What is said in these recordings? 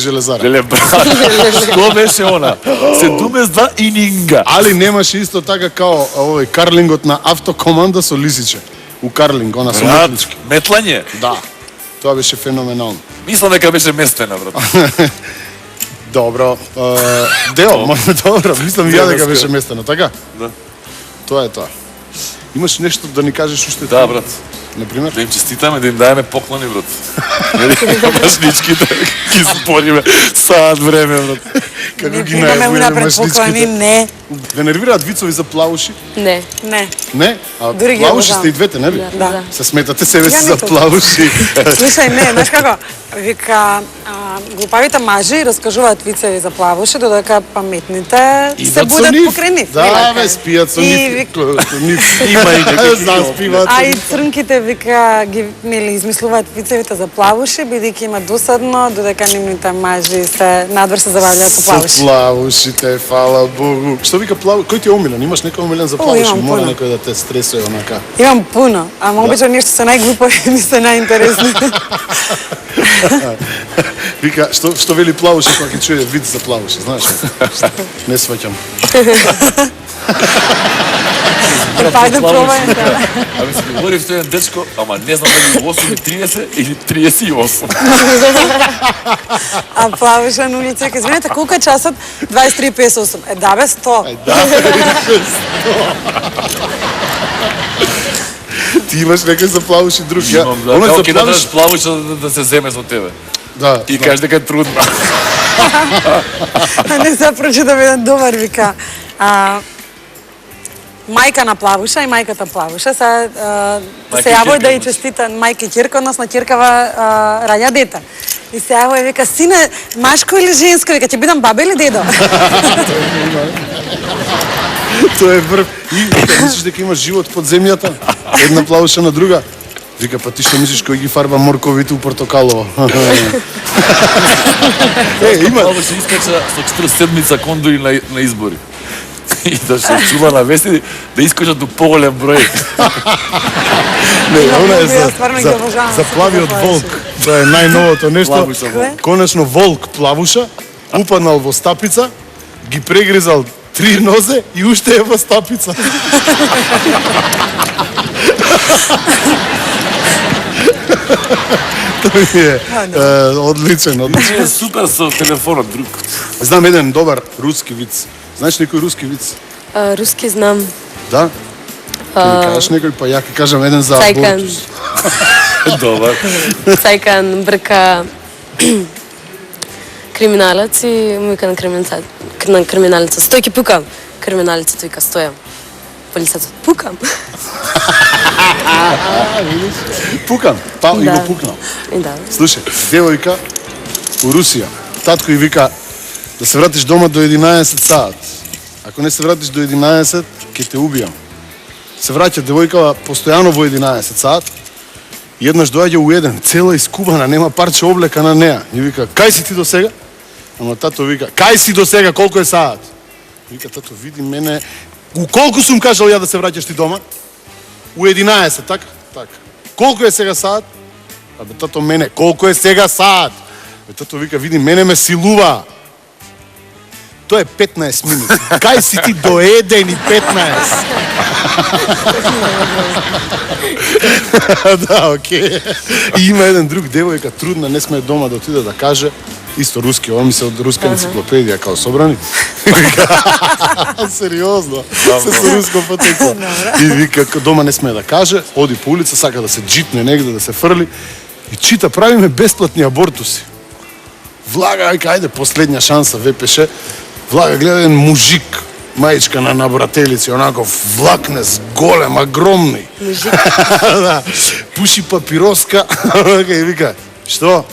Железара. Леле, брат, што беше она? 72 ининга. Али немаше исто така као овој карлингот на автокоманда со лисиче. У карлинг, она со Брат, метлички. метлање? Да. Тоа беше феноменално. Мислам дека беше местена, брат. Добро. Добро, мислам и ја дека беше местено, така? Да. Тоа е тоа. Имаш нешто да ни кажеш уште? Да, брат. Например? Да им честитаме, да им даеме поклони, брат. Машничките, ги спориме саат време, брат. Како ги Имаме унапред поклони, машничките? не. Ве нервираат вицови за плавуши? Не. Не. Не? А Дури ги плавуши обожавам. сте и двете, нели? Да. Се сметате себе Ја си не за толку. плавуши. Слушај, не, знаеш како? Вика, глупавите мажи раскажуваат вицеви за плавуши, додека паметните се Идат со будат нив. покрај нив. Да, нели бе, така? спијат со И нив. вик- Има и некои заспиват. А и црнките вика ги нели измислуваат вицевите за плавуши, бидејќи има досадно, додека нивните мажи се надвор се забавлjaат со плавуши. Со плавушите, фала Богу. Што вика плаву? Кој ти е омилен? Имаш некој омилен за плавуши? имам Мора пуно. некој да те стресува онака. Имам пуно, ама обично нешто се најглупави ми се најинтересни. Вика, што вели плавуши кога ќе чуе вид за плавуши, знаеш? Не сваќам. Па ајде пробај. Ами се говори со еден дечко, ама не знам дали 8:30 или 38. А плаваша на улица, ке извинете, колку е часот? 23:58. Е, да бе, 100. Ти имаш некој за плавуши друг. Имам, да. Оној Како за ќе плавуши... дадеш плавуча да се земе со тебе. Да. И кажеш дека е трудно. Не се прочитам еден добар, вика. Мајка на плавуша и мајката плавуша се Мајка се и јавува ќерка да ја имаш. честита мајка и ќерка, односно ќеркава раѓа дете. И се јавува и вика, сине, машко или женско? Вика, ќе бидам баба или дедо? Тоа е врв. И вика, мислиш дека имаш живот под земјата? Една плавуша на друга? Вика, па ти што мислиш кој ги фарба морковите у портокалово? Има. Плавуча искача со 47 кондори на избори. И да се чува на вести да искачат до поголем број. Не, Има она е многу, јас стварно ги обожавам за се плавиот плавуши. волк. Тоа е најновото нешто. Плавуша волк. Конечно волк плавуша, упаднал во стапица, ги прегризал 3 нозе и уште е во стапица. Тој е одличен, одличен. Е супер со телефонот друг. Знам еден добар руски виц. Знаеш некој руски виц? Руски знам. Да? Ќе ми кажеш некој, па ја ќе кажам еден за Цајкан. абортус. Добар. Цајкан брка криминалец и му вика на криминалеца. Стој ќе пукам. Криминалецот вика, стојам. Полицата, пукам. Пукам, па и Да. го пукнал. И да. Слушај, девојка у Русија, татко и вика да се вратиш дома до 11 саат. Ако не се вратиш до 11, ќе те убијам. Се враќа девојкава постојано во 11 саат. И еднаш доаѓа у еден, цела искубана, нема парче облека на неа. И вика, кај си ти до сега? Ама тато вика, кај си до сега, колку е саат? Вика, тато, види мене, у колку сум кажал ја да се враќаш ти дома? У 11, така? Така. Колку е сега саат? А бе, тато, мене, колку е сега саат? Бе, тато вика, види, мене ме силува. Тоа е 15 минути. Кај си ти до 1 и 15? Да, окей. И има еден друг девојка, трудна, не сме дома да отиде да каже, исто руски, ова ми се од руска енциклопедија као собрани. Сериозно, се со руско потекло. И вика, дома не сме да каже, оди по улица, сака да се джитне негде, да се фрли и чита, правиме бесплатни абортуси. Влага, ајде, последња шанса, ВПШ, влага, гледа еден мужик, мајчка на набрателици, онаков влакнес, голем, огромни. Мужик. Да, пуши папироска, и вика, што?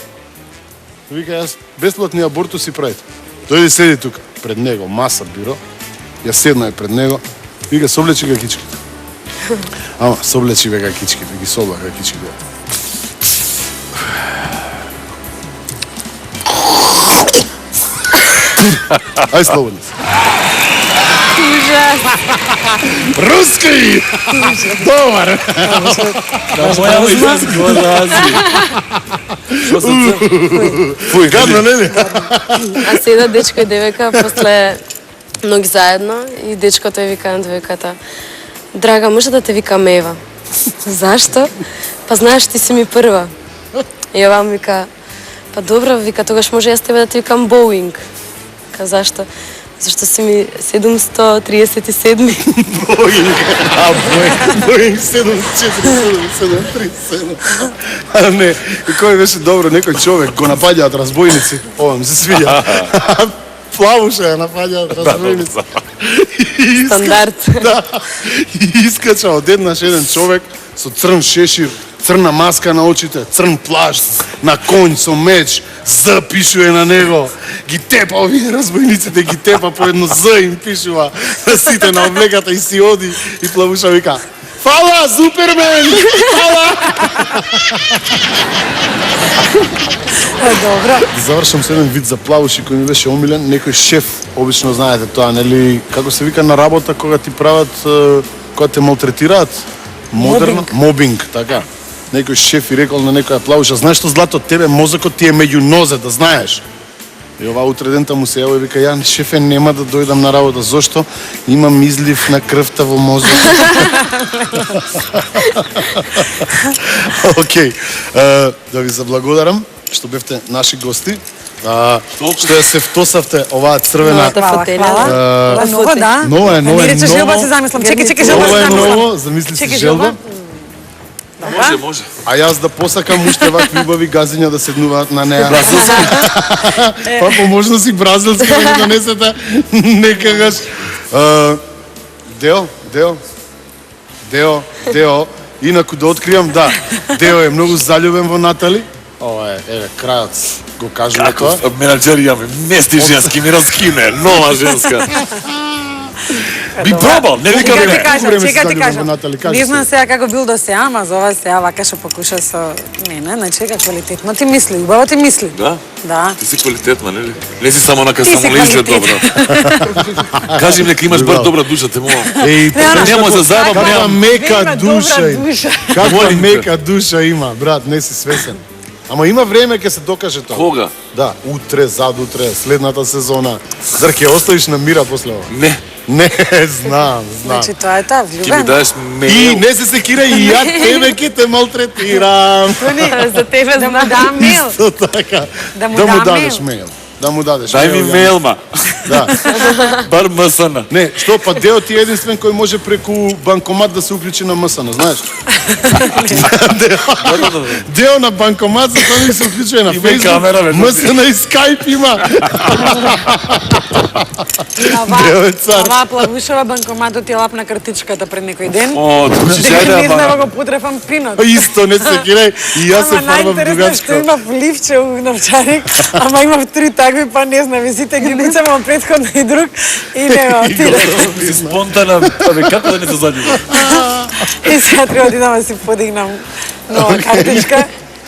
Вика, јас бесплатни абортуси правите. Дојде седи тука, пред него, маса биро, ја седна пред него, вика, соблечи га кичките. Ама, соблечи га кичките, ги соблака кичките. Ај слободно. Ужас. Руски! Добар! Да, моја изглази. Што се Фуј, Гадно, нели? А седат дечко и девека, после ноги заедно и дечкото ја вика на девеката: "Драга, може да те викам Ева?" "Зашто?" "Па знаеш, ти си ми прва." И ова ми вика: "Па добро," вика, "тогаш може јас тебе да те викам Боуинг." Ка "Зашто?" "Зашто си ми 737." Боинг 747. А не, и кој беше добро, некој човек го напаѓаат разбойници. Ова ми се свиѓа. Плавуша ја напаѓаат разбойници. Стандард. Да. И искача одеднаш еден човек со црн шешир, црна маска на очите, црн плашт, на конј со меч, З пишува на него. Ги тепа овие разбойниците, ги тепа по едно З им пишува на сите на облеката и си оди и Плавуша вика: "Фала, Супермен! Фала!" Добро. Да завршам со еден вид за Плавуши кој ми беше омилен. Некој шеф, обично знаете тоа, нели, како се вика на работа кога ти прават, кога те малтретираат? Модерно? Мобинг, така. Некој шеф и рекол на некоја Плавуша: "Знаеш што, Злато, тебе мозокот ти е меѓу нозе, да знаеш." И ова утре дента му се јави и вика: "Ја, шефе, нема да дојдам на работа. Зошто? Имам излив на крвта во мозокот." Океј, да ви заблагодарам што бевте наши гости. Што ја се втосавте оваа црвена. Новата Хвала, фотелја. хвала. Да. Ново, да. Ново е, ново е, Не рече ново. желба, се замислам. Чекай, желба, Ова се е замислам. ново, замисли си Чекай, желба. Може, може. А јас да посакам уште вакви убави газиња да седнуваат на неа. Па по можност и бразилски да ги донесете некогаш. Део. Инаку да откриам, да, Део е многу заљубен во Натали. Ова е, еве, крајот го кажува тоа. Како менаџер јаме, мести женски, ми раскине, нова женска. Би пробал, не викам Чекай ти не. кажам, време си чекай ти заљубен кажам. во Натали, кажи Не знам се. сега како бил до сега, ама за ова сега вака што покуша со мене, значи како квалитетно ти мисли, убаво ти мисли. Да? Да. Ти си квалитетна, нели? Не си само нака Ти си само ли изглед квалитет. добра. Кажи ми нека имаш бар добра душа, те молам. Еј, Нема за зајба, каква немам. мека Има душа добра има. душа. Каква Молим те. мека душа има, брат, не си свесен. Ама има време ќе се докаже тоа. Кога? Да, утре, задутре, следната сезона. Зар ќе оставиш на мира после ова? Не. Не, знам. Значи тоа е таа, Ти ми влюбен. даеш И мейл. не се секира и ја тебе ќе те малтретирам. За тебе Да му знам. дам мейл. Исто така. Да му Да му дам дадеш мейл. Да му дадеш Дај ми ја. мейл, ма. Да. Бар МСН. Не, што па Део ти е единствен кој може преку банкомат да се уклучи на МСН, знаеш? Део на банкомат за тоа ми се уклучува на Има и камера, бе, Facebook, МСН и Скайп има. Део е цар. Ова Плавушова банкоматот ти лапна картичката пред некој ден. О, дучи, Дека ајде, не знам ама. го потрефам пинот. Исто, не се секирај. И јас се Ама фарбам најинтересно што дугачко. има вливче у новчарик, ама имав 3 такви, па не знам, и сите ги куцам предходно и друг и не го отиде. Си спонтана, абе, како да не се заљуби? И сега треба да идам да си подигнам нова картичка.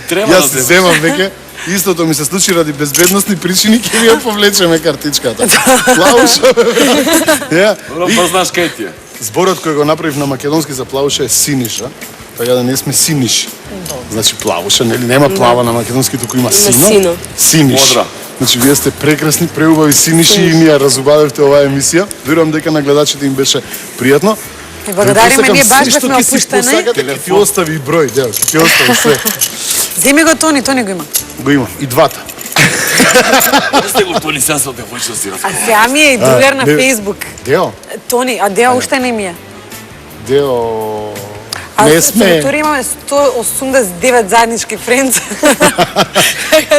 Треба Јас да се се земам веќе. Истото ми се случи ради безбедностни причини, ќе ви ја повлечеме картичката. Плауша, бе, брат. Ја, Добро, и па знаеш кај ти е. зборот кој го направив на македонски за Плауша е Синиша, така да не сме Синиши. Значи Плауша, нели нема плава на македонски, туку има сино. сино. Синиш. Модра. Значи вие сте прекрасни, преубави Синиши и ни ја разубавивте оваа емисија. Верувам дека на гледачите им беше пријатно. И благодариме, ние баш Се што бевме ќе си опуштени. посакате, ќе ти остави и број, дел, ќе ти остави све. Земи го Тони го има. Го има и двата. Не сте го тони сега со девојчица си А разговара. сега ми е и другар на не. Фейсбук. Део, Тони, а Део уште не ми е. Део... А Не со сме. Витори имаме 189 заеднички френдс.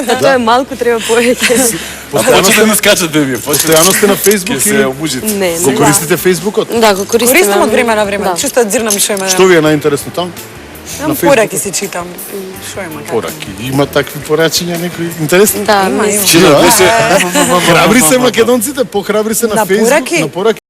Да, тоа е малку, треба повеќе. Почне да ми скачате вие, почне. Постојано сте на Фейсбук Ќе се или омужите. Не, го не. користите Фейсбукот? Да, го користиме. Користам од време на време. Да. Чисто дзирнам што има. Што ви е најинтересно там? Имам Фейсбук? пораки си читам. Што има како? Пораки. Има такви порачиња некои интересни? Да, Има, мислам. Чина, Да. беше. Храбри се македонците, похрабри се на На Фейсбук, пораки? на пораки.